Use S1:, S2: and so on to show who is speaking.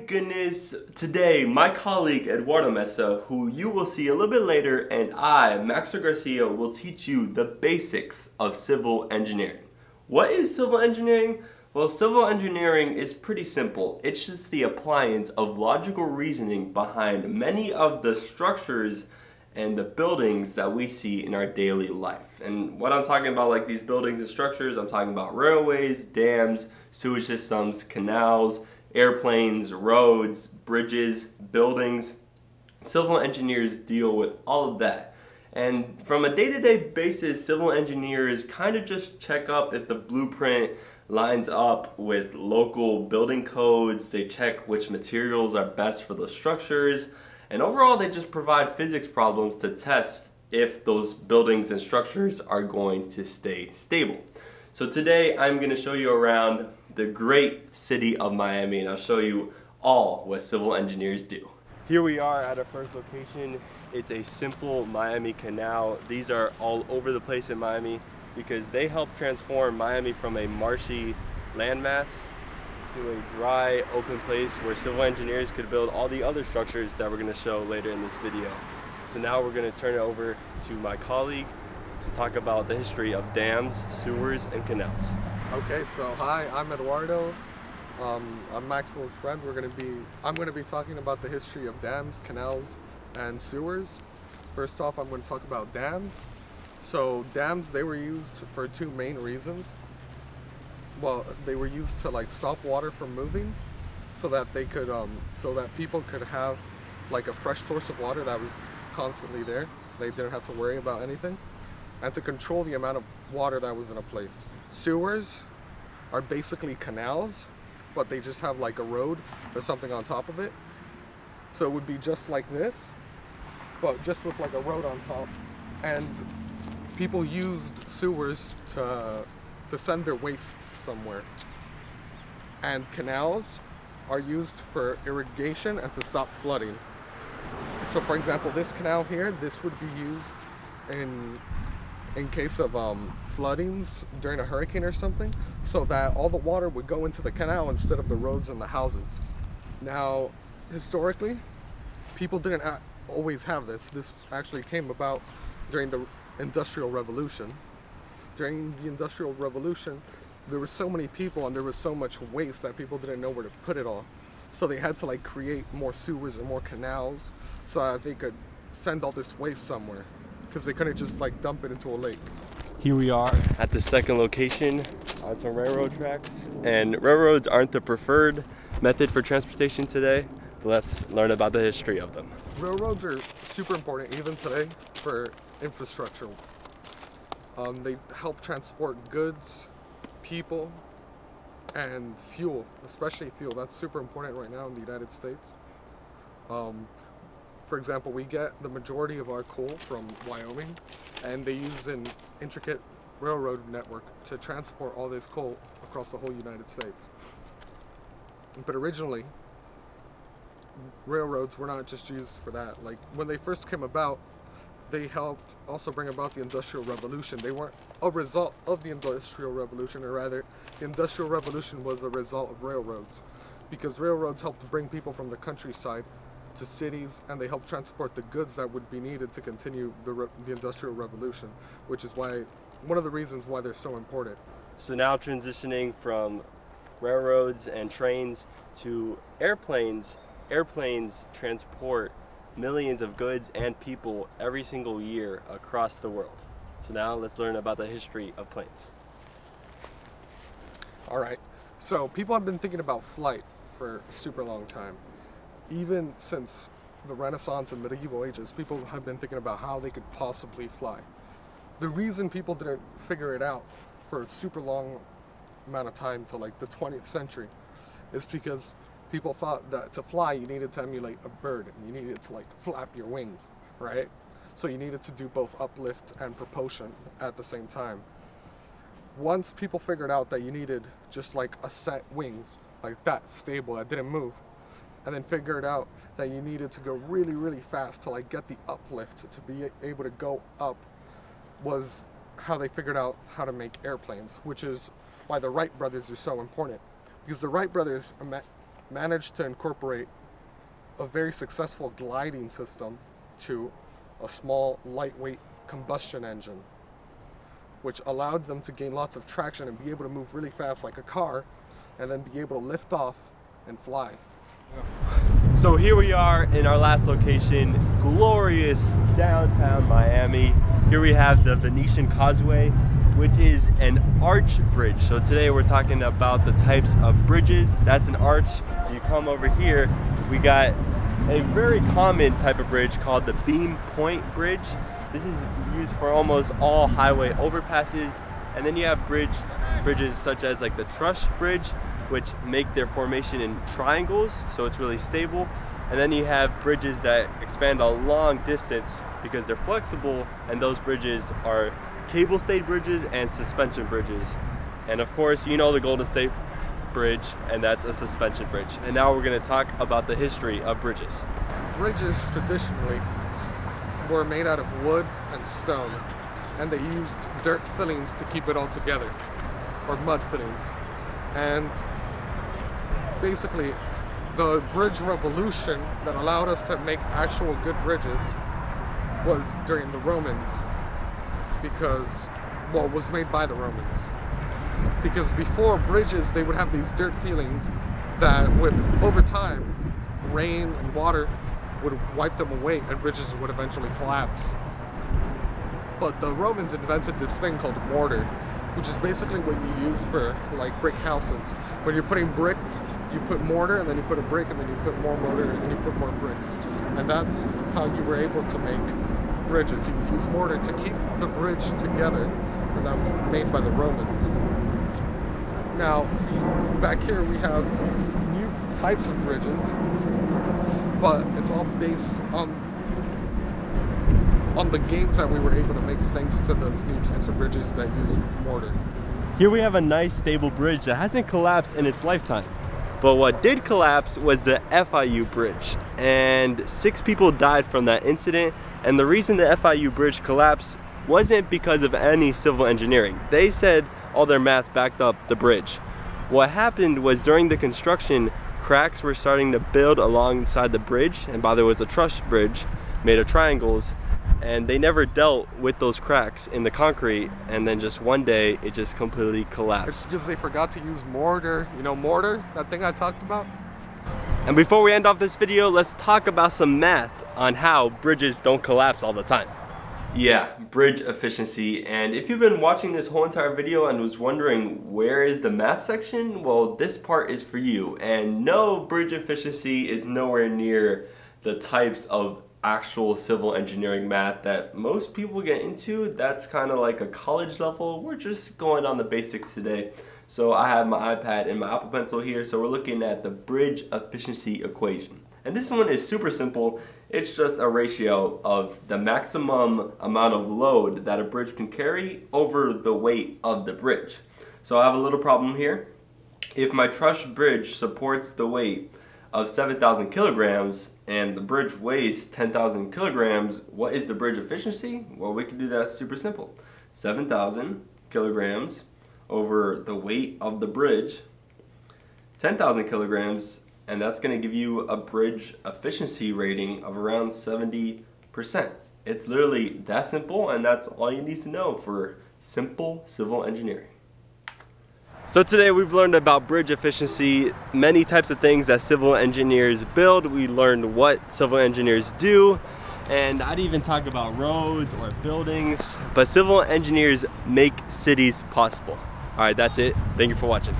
S1: goodness, today my colleague Eduardo Mesa, who you will see a little bit later, and I, Maxo Garcia, will teach you the basics of civil engineering. What is civil engineering? Well, civil engineering is pretty simple. It's just the appliance of logical reasoning behind many of the structures and the buildings that we see in our daily life. And what I'm talking about, like these buildings and structures, I'm talking about railways, dams, sewage systems, canals, airplanes, roads, bridges, buildings. Civil engineers deal with all of that. And from a day-to-day basis, civil engineers kind of just check up if the blueprint lines up with local building codes. They check which materials are best for the structures. And overall, they just provide physics problems to test if those buildings and structures are going to stay stable. So today, I'm going to show you around the great city of Miami, and I'll show you all what civil engineers do. Here we are at our first location. It's a simple Miami canal. These are all over the place in Miami because they help transform Miami from a marshy landmass to a dry, open place where civil engineers could build all the other structures that we're going to show later in this video. So now we're going to turn it over to my colleague to talk about the history of dams, sewers, and canals.
S2: Okay, so hi, I'm Eduardo. I'm Maxwell's friend. I'm going to be talking about the history of dams, canals, and sewers. First off, I'm going to talk about dams. So dams, they were used for two main reasons. Well, they were used to like stop water from moving, so that they could, so that people could have like a fresh source of water that was constantly there. They didn't have to worry about anything, and to control the amount of water that was in a place. Sewers are basically canals, but they just have like a road or something on top of it. So it would be just like this, but just with like a road on top. And people used sewers to send their waste somewhere. And canals are used for irrigation and to stop flooding. So for example, this canal here, this would be used in case of floodings during a hurricane or something, so that all the water would go into the canal instead of the roads and the houses. Now, historically, people didn't always have this. This actually came about during the Industrial Revolution. During the Industrial Revolution, there were so many people and there was so much waste that people didn't know where to put it all. So they had to like create more sewers and more canals so that they could send all this waste somewhere, because they couldn't just like dump it into a lake.
S1: Here we are at the second location on some railroad tracks, and railroads aren't the preferred method for transportation today, but let's learn about the history of them.
S2: Railroads are super important even today for infrastructure. They help transport goods, people, and fuel, especially fuel. That's super important right now in the United States. For example, we get the majority of our coal from Wyoming, and they use an intricate railroad network to transport all this coal across the whole United States. But originally, railroads were not just used for that. Like when they first came about, they helped also bring about the Industrial Revolution. They weren't a result of the Industrial Revolution, or rather, the Industrial Revolution was a result of railroads, because railroads helped bring people from the countryside to cities, and they help transport the goods that would be needed to continue the Industrial Revolution, which is why one of the reasons why they're so important.
S1: So now transitioning from railroads and trains to airplanes. Airplanes transport millions of goods and people every single year across the world. So now let's learn about the history of planes.
S2: All right, so people have been thinking about flight for a super long time. Even since the Renaissance and medieval ages, people have been thinking about how they could possibly fly. The reason people didn't figure it out for a super long amount of time till like the 20th century is because people thought that to fly you needed to emulate a bird, and you needed to like flap your wings, right? So you needed to do both uplift and propulsion at the same time. Once people figured out that you needed just like a set wings, like that, stable, that didn't move, and then figured out that you needed to go really, really fast to like get the uplift to be able to go up, was how they figured out how to make airplanes, which is why the Wright brothers are so important. Because the Wright brothers managed to incorporate a very successful gliding system to a small, lightweight combustion engine, which allowed them to gain lots of traction and be able to move really fast like a car, and then be able to lift off and fly.
S1: So here we are in our last location, glorious downtown Miami. Here we have the Venetian Causeway, which is an arch bridge. So today we're talking about the types of bridges. That's an arch. You come over here, we got a very common type of bridge called the beam point bridge. This is used for almost all highway overpasses. And then you have bridges such as like the truss bridge, which make their formation in triangles, so it's really stable. And then you have bridges that expand a long distance because they're flexible, and those bridges are cable stayed bridges and suspension bridges. And of course, you know the Golden State Bridge, and that's a suspension bridge. And now we're going to talk about the history of bridges.
S2: Bridges traditionally were made out of wood and stone, and they used dirt fillings to keep it all together, or mud fillings. And basically, the bridge revolution that allowed us to make actual good bridges was during the Romans, because, well, it was made by the Romans. Because before bridges, they would have these dirt fillings that, over time, rain and water would wipe them away, and bridges would eventually collapse. But the Romans invented this thing called mortar, which is basically what you use for like brick houses. When you're putting bricks, you put mortar, and then you put a brick, and then you put more mortar, and then you put more bricks. And that's how you were able to make bridges. You would use mortar to keep the bridge together, and that was made by the Romans. Now, back here we have new types of bridges, but it's all based on the gains that we were able to make thanks to those new types of bridges that use mortar.
S1: Here we have a nice stable bridge that hasn't collapsed in its lifetime. But what did collapse was the Fiu Bridge, and 6 people died from that incident. And the reason the Fiu Bridge collapsed wasn't because of any civil engineering. They said all their math backed up the bridge. What happened was during the construction, cracks were starting to build alongside the bridge, and by the way, it was a truss bridge made of triangles, and they never dealt with those cracks in the concrete, and then just one day it just completely collapsed.
S2: It's just they forgot to use mortar. You know mortar, that thing I talked about?
S1: And before we end off this video, let's talk about some math on how bridges don't collapse all the time. Yeah, bridge efficiency. And if you've been watching this whole entire video and was wondering where is the math section, well, this part is for you. And no, bridge efficiency is nowhere near the types of actual civil engineering math that most people get into. That's kind of like a college level. We're just going on the basics today. So I have my iPad and my Apple Pencil here, so we're looking at the bridge efficiency equation. And this one is super simple. It's just a ratio of the maximum amount of load that a bridge can carry over the weight of the bridge. So I have a little problem here. If my truss bridge supports the weight of 7,000 kilograms and the bridge weighs 10,000 kilograms, what is the bridge efficiency? Well, we can do that super simple. 7,000 kilograms over the weight of the bridge, 10,000 kilograms, and that's going to give you a bridge efficiency rating of around 70%. It's literally that simple, and that's all you need to know for simple civil engineering. So today we've learned about bridge efficiency, many types of things that civil engineers build. We learned what civil engineers do, and I'd even talk about roads or buildings, but civil engineers make cities possible. All right, that's it. Thank you for watching.